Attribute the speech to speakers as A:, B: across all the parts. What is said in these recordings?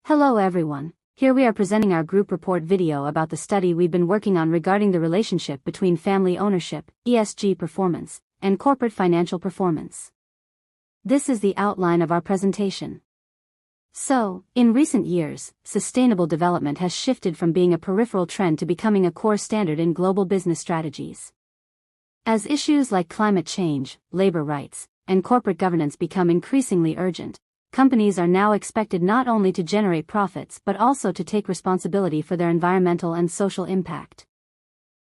A: Hello everyone, here we are presenting our group report video about the study we've been working on regarding the relationship between family ownership, ESG performance, and corporate financial performance. This is the outline of our presentation. So, in recent years, sustainable development has shifted from being a peripheral trend to becoming a core standard in global business strategies. As issues like climate change, labor rights, and corporate governance become increasingly urgent, companies are now expected not only to generate profits but also to take responsibility for their environmental and social impact.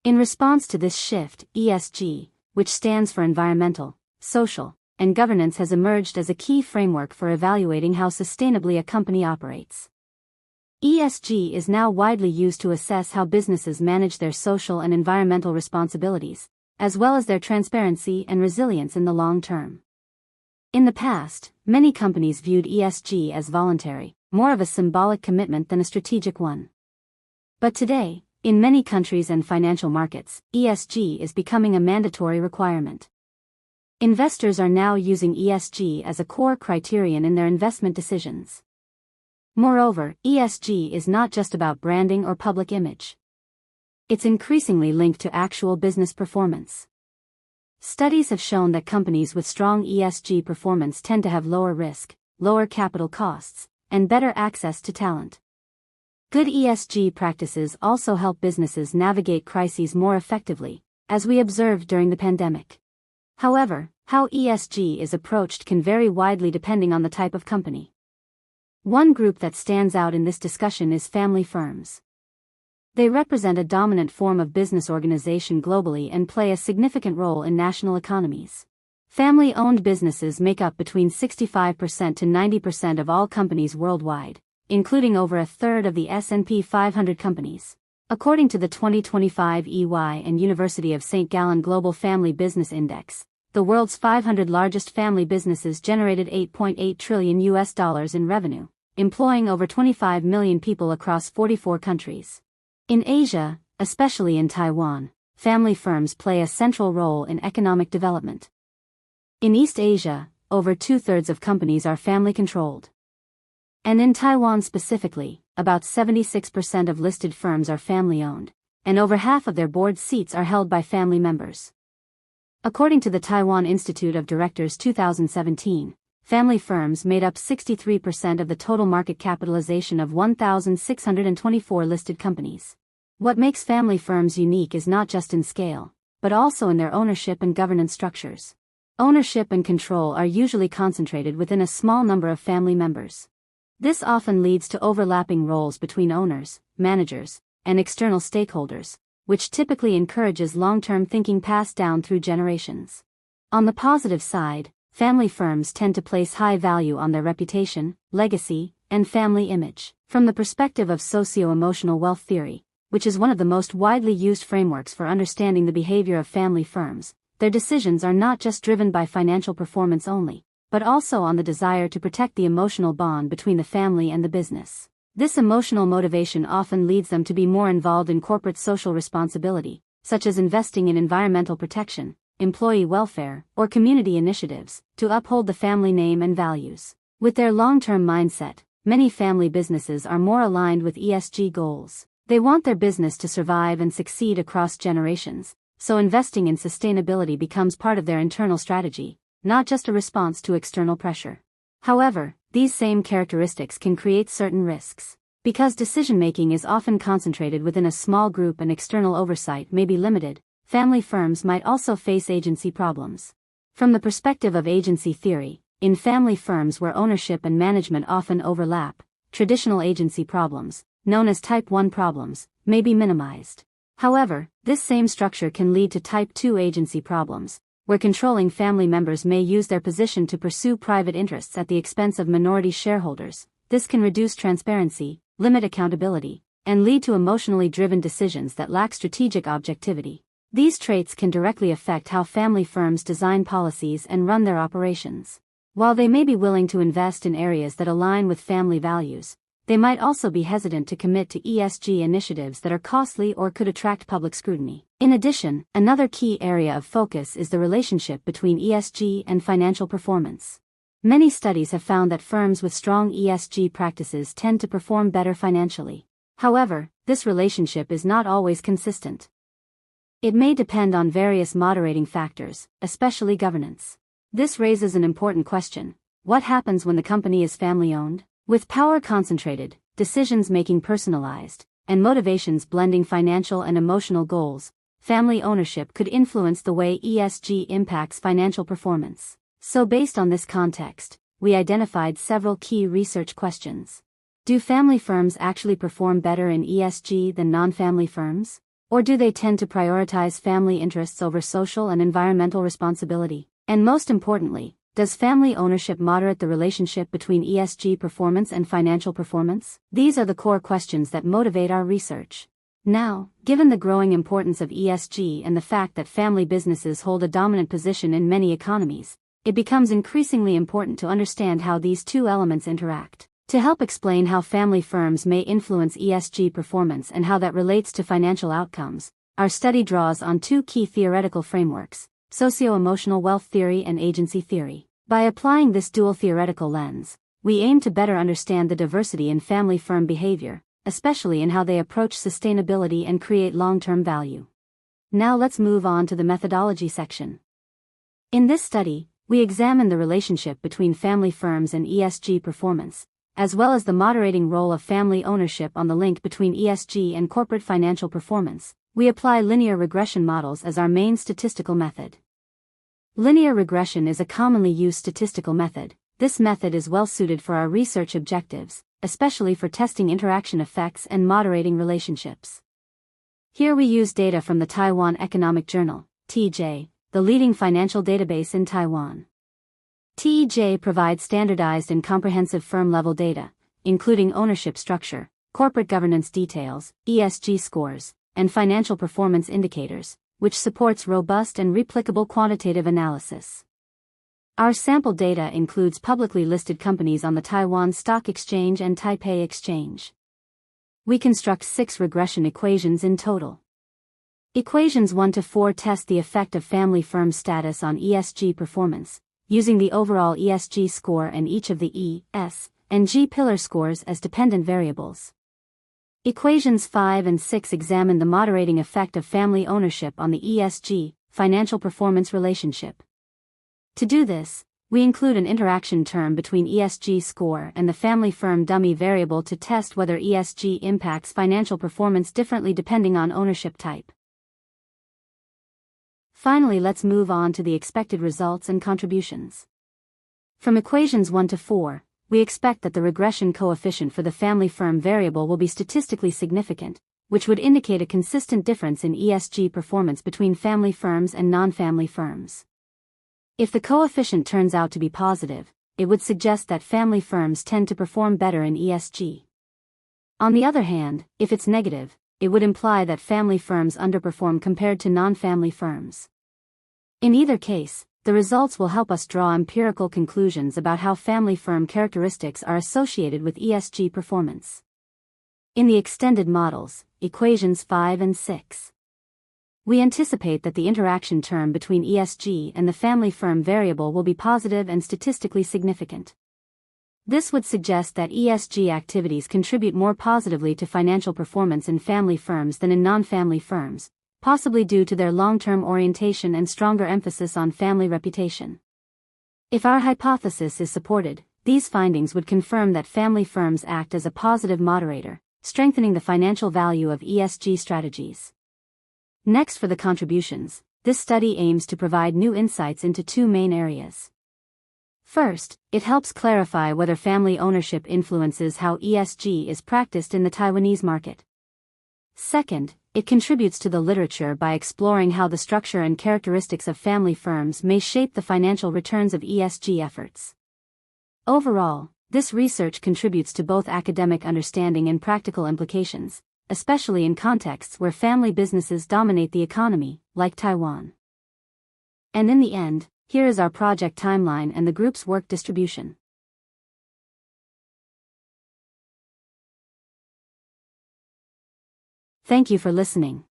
A: In response to this shift, ESG, which stands for environmental, social, and governance, has emerged as a key framework for evaluating how sustainably a company operates. ESG is now widely used to assess how businesses manage their social and environmental responsibilities, as well as their transparency and resilience in the long term. In the past, many companies viewed ESG as voluntary, more of a symbolic commitment than a strategic one. But today, in many countries and financial markets, ESG is becoming a mandatory requirement. Investors are now using ESG as a core criterion in their investment decisions. Moreover, ESG is not just about branding or public image. It's increasingly linked to actual business performance. Studies have shown that companies with strong ESG performance tend to have lower risk, lower capital costs, and better access to talent. Good ESG practices also help businesses navigate crises more effectively, as we observed during the pandemic. However, how ESG is approached can vary widely depending on the type of company. One group that stands out in this discussion is family firms. They represent a dominant form of business organization globally and play a significant role in national economies. Family-owned businesses make up between 65% to 90% of all companies worldwide, including over a third of the S&P 500 companies. According to the 2025 EY and University of St. Gallen Global Family Business Index, the world's 500 largest family businesses generated $8.8 trillion in revenue, employing over 25 million people across 44 countries. In Asia, especially in Taiwan, family firms play a central role in economic development. In East Asia, over two-thirds of companies are family-controlled. And in Taiwan specifically, about 76% of listed firms are family-owned, and over half of their board seats are held by family members. According to the Taiwan Institute of Directors 2017, family firms made up 63% of the total market capitalization of 1,624 listed companies. What makes family firms unique is not just in scale, but also in their ownership and governance structures. Ownership and control are usually concentrated within a small number of family members. This often leads to overlapping roles between owners, managers, and external stakeholders, which typically encourages long-term thinking passed down through generations. On the positive side, family firms tend to place high value on their reputation, legacy, and family image. From the perspective of socio-emotional wealth theory, which is one of the most widely used frameworks for understanding the behavior of family firms, their decisions are not just driven by financial performance only, but also on the desire to protect the emotional bond between the family and the business. This emotional motivation often leads them to be more involved in corporate social responsibility, such as investing in environmental protection, employee welfare, or community initiatives, to uphold the family name and values. With their long-term mindset, many family businesses are more aligned with ESG goals. They want their business to survive and succeed across generations, so investing in sustainability becomes part of their internal strategy, not just a response to external pressure. However, these same characteristics can create certain risks. Because decision-making is often concentrated within a small group and external oversight may be limited, family firms might also face agency problems. From the perspective of agency theory, in family firms where ownership and management often overlap, traditional agency problems, known as Type 1 problems, may be minimized. However, this same structure can lead to Type 2 agency problems, where controlling family members may use their position to pursue private interests at the expense of minority shareholders. This can reduce transparency, limit accountability, and lead to emotionally driven decisions that lack strategic objectivity. These traits can directly affect how family firms design policies and run their operations. While they may be willing to invest in areas that align with family values, they might also be hesitant to commit to ESG initiatives that are costly or could attract public scrutiny. In addition, another key area of focus is the relationship between ESG and financial performance. Many studies have found that firms with strong ESG practices tend to perform better financially. However, this relationship is not always consistent. It may depend on various moderating factors, especially governance. This raises an important question. What happens when the company is family-owned? With power concentrated, decisions making personalized, and motivations blending financial and emotional goals, family ownership could influence the way ESG impacts financial performance. So based on this context, we identified several key research questions. Do family firms actually perform better in ESG than non-family firms? Or do they tend to prioritize family interests over social and environmental responsibility? And most importantly, does family ownership moderate the relationship between ESG performance and financial performance? These are the core questions that motivate our research. Now, given the growing importance of ESG and the fact that family businesses hold a dominant position in many economies, it becomes increasingly important to understand how these two elements interact. To help explain how family firms may influence ESG performance and how that relates to financial outcomes, our study draws on two key theoretical frameworks: socio-emotional wealth theory and agency theory. By applying this dual theoretical lens, we aim to better understand the diversity in family firm behavior, especially in how they approach sustainability and create long-term value. Now let's move on to the methodology section. In this study, we examine the relationship between family firms and ESG performance, as well as the moderating role of family ownership on the link between ESG and corporate financial performance. We apply linear regression models as our main statistical method. Linear regression is a commonly used statistical method. This method is well suited for our research objectives, especially for testing interaction effects and moderating relationships. Here we use data from the Taiwan Economic Journal, TEJ, the leading financial database in Taiwan. TEJ provides standardized and comprehensive firm-level data, including ownership structure, corporate governance details, ESG scores, and financial performance indicators, which supports robust and replicable quantitative analysis. Our sample data includes publicly listed companies on the Taiwan Stock Exchange and Taipei Exchange. We construct 6 regression equations in total. Equations 1 to 4 test the effect of family firm status on ESG performance, using the overall ESG score and each of the E, S, and G pillar scores as dependent variables. Equations 5 and 6 examine the moderating effect of family ownership on the ESG, financial performance relationship. To do this, we include an interaction term between ESG score and the family firm dummy variable to test whether ESG impacts financial performance differently depending on ownership type. Finally, let's move on to the expected results and contributions. From equations 1 to 4, we expect that the regression coefficient for the family firm variable will be statistically significant, which would indicate a consistent difference in ESG performance between family firms and non-family firms. If the coefficient turns out to be positive, it would suggest that family firms tend to perform better in ESG. On the other hand, if it's negative, it would imply that family firms underperform compared to non-family firms. In either case, the results will help us draw empirical conclusions about how family firm characteristics are associated with ESG performance. In the extended models, equations 5 and 6, we anticipate that the interaction term between ESG and the family firm variable will be positive and statistically significant. This would suggest that ESG activities contribute more positively to financial performance in family firms than in non-family firms, possibly due to their long-term orientation and stronger emphasis on family reputation. If our hypothesis is supported, these findings would confirm that family firms act as a positive moderator, strengthening the financial value of ESG strategies. Next, for the contributions, this study aims to provide new insights into 2 main areas. First, it helps clarify whether family ownership influences how ESG is practiced in the Taiwanese market. Second, it contributes to the literature by exploring how the structure and characteristics of family firms may shape the financial returns of ESG efforts. Overall, this research contributes to both academic understanding and practical implications, especially in contexts where family businesses dominate the economy, like Taiwan. And in the end, here is our project timeline and the group's work distribution. Thank you for listening.